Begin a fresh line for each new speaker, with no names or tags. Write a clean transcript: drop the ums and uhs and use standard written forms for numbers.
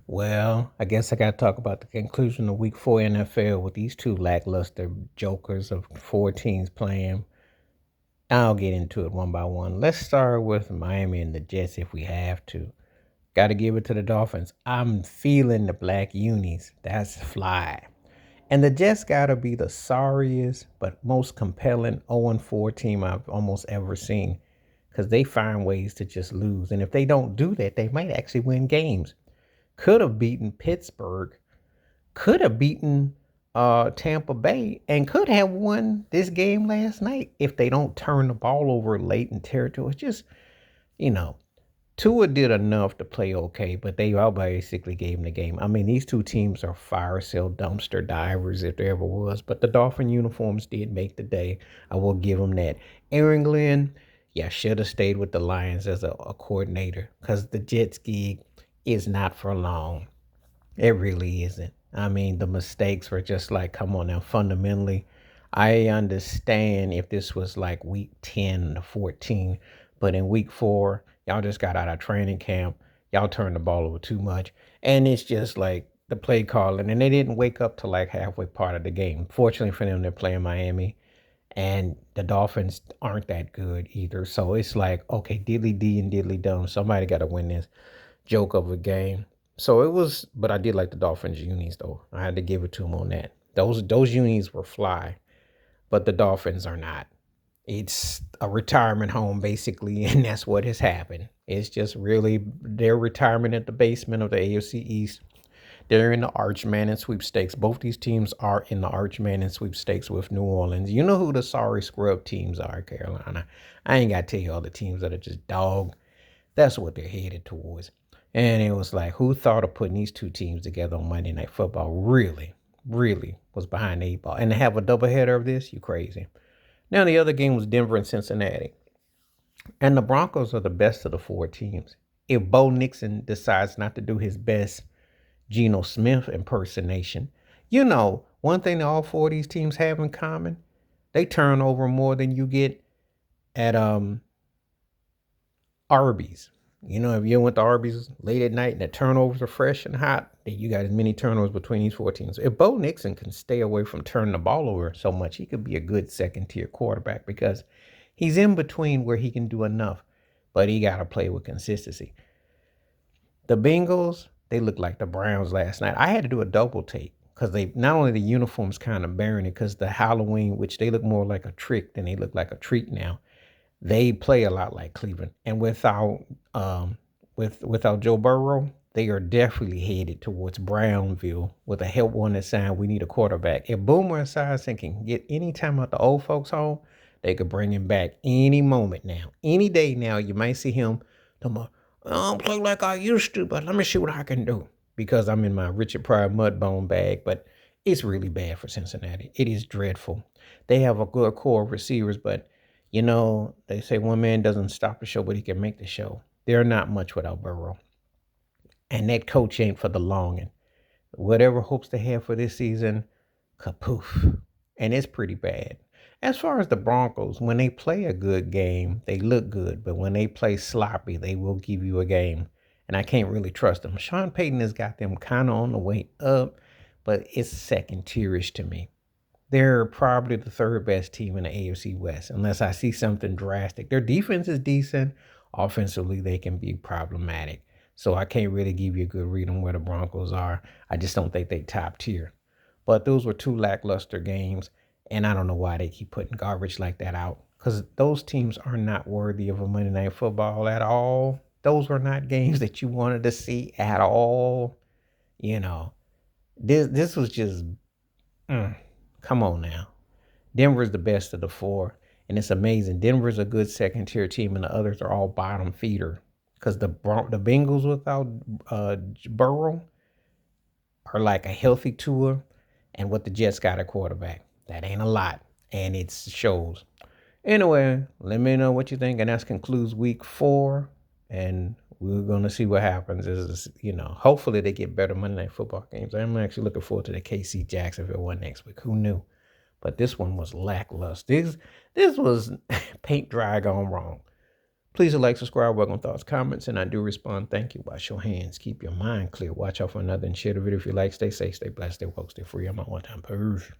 Well, I guess I got to talk about the conclusion of Week 4 NFL with these two lackluster jokers of four teams playing. I'll get into it one by one. Let's start with Miami and the Jets if we have to. Got to give it to the Dolphins. I'm feeling the black unis. That's fly. And the Jets got to be the sorriest but most compelling 0-4 team I've almost ever seen because they find ways to just lose. And if they don't do that, they might actually win games. Could have beaten Pittsburgh, could have beaten Tampa Bay, and could have won this game last night if they don't turn the ball over late in territory. It's just, you know, Tua did enough to play okay, but they all basically gave him the game. I mean, these two teams are fire sale dumpster divers if there ever was, but the Dolphin uniforms did make the day. I will give them that. Aaron Glenn, yeah, should have stayed with the Lions as a coordinator because the Jets gig is not for long. It really isn't. I mean, the mistakes were just like, come on now, fundamentally. I understand if this was like week 10 to 14, but in week 4, y'all just got out of training camp. Y'all turned the ball over too much. And it's just like the play calling, and they didn't wake up till like halfway part of the game. Fortunately for them, they're playing Miami, and the Dolphins aren't that good either. So it's like, okay, diddly dee and diddly dum. Somebody got to win this joke of a game. So it was, but I did like the Dolphins unis though. I had to give it to them on that. Those unis were fly, but the Dolphins are not. It's a retirement home basically, and that's what has happened. It's just really their retirement at the basement of the AFC East. They're in the Arch Manning sweepstakes. Both these teams are in the Arch Manning sweepstakes with New Orleans. You know who the sorry scrub teams are, Carolina. I ain't got to tell you all the teams that are just dog. That's what they're headed towards. And it was like, who thought of putting these two teams together on Monday Night Football? Really, really was behind the eight ball. And to have a doubleheader of this, you crazy. Now the other game was Denver and Cincinnati. And the Broncos are the best of the four teams. If Bo Nixon decides not to do his best Geno Smith impersonation, one thing that all four of these teams have in common, they turn over more than you get at Arby's. If you went to Arby's late at night and the turnovers are fresh and hot, then you got as many turnovers between these four teams. If Bo Nixon can stay away from turning the ball over so much, he could be a good second tier quarterback because he's in between where he can do enough, but he got to play with consistency. The Bengals, they looked like the Browns last night. I had to do a double take because they not only the uniforms kind of bearing it because the Halloween, which they look more like a trick than they look like a treat now. They play a lot like Cleveland, and without Joe Burrow, they are definitely headed towards Brownville with a help wanted sign. We need a quarterback. If Boomer Esiason can get any time out the old folks' home, they could bring him back any moment now, any day now. You might see him tomorrow. I don't play like I used to, but let me see what I can do because I'm in my Richard Pryor Mudbone bag. But it's really bad for Cincinnati. It is dreadful. They have a good core of receivers, but they say one man doesn't stop the show, but he can make the show. They're not much without Burrow. And that coach ain't for the longing. Whatever hopes they have for this season, kapoof. And it's pretty bad. As far as the Broncos, when they play a good game, they look good. But when they play sloppy, they will give you a game. And I can't really trust them. Sean Payton has got them kind of on the way up, but it's second tierish to me. They're probably the third best team in the AFC West, unless I see something drastic. Their defense is decent. Offensively, they can be problematic. So I can't really give you a good read on where the Broncos are. I just don't think they top tier. But those were two lackluster games, and I don't know why they keep putting garbage like that out. Because those teams are not worthy of a Monday Night Football at all. Those were not games that you wanted to see at all. This was just... come on now. Denver's the best of the four, and it's amazing. Denver's a good second-tier team, and the others are all bottom feeder. Because the Bengals without Burrow are like a healthy Tua, and what the Jets got at quarterback. That ain't a lot, and it shows. Anyway, let me know what you think, and that concludes week 4, and we're going to see what happens. Hopefully they get better Monday Night Football games. I'm actually looking forward to the KC Jacksonville one next week. Who knew? But this one was lackluster. This was paint dry gone wrong. Please like, subscribe, welcome thoughts, comments, and I do respond. Thank you. Wash your hands. Keep your mind clear. Watch out for another and share the video if you like. Stay safe, stay blessed, stay woke, stay free. I'm on one time. Peace.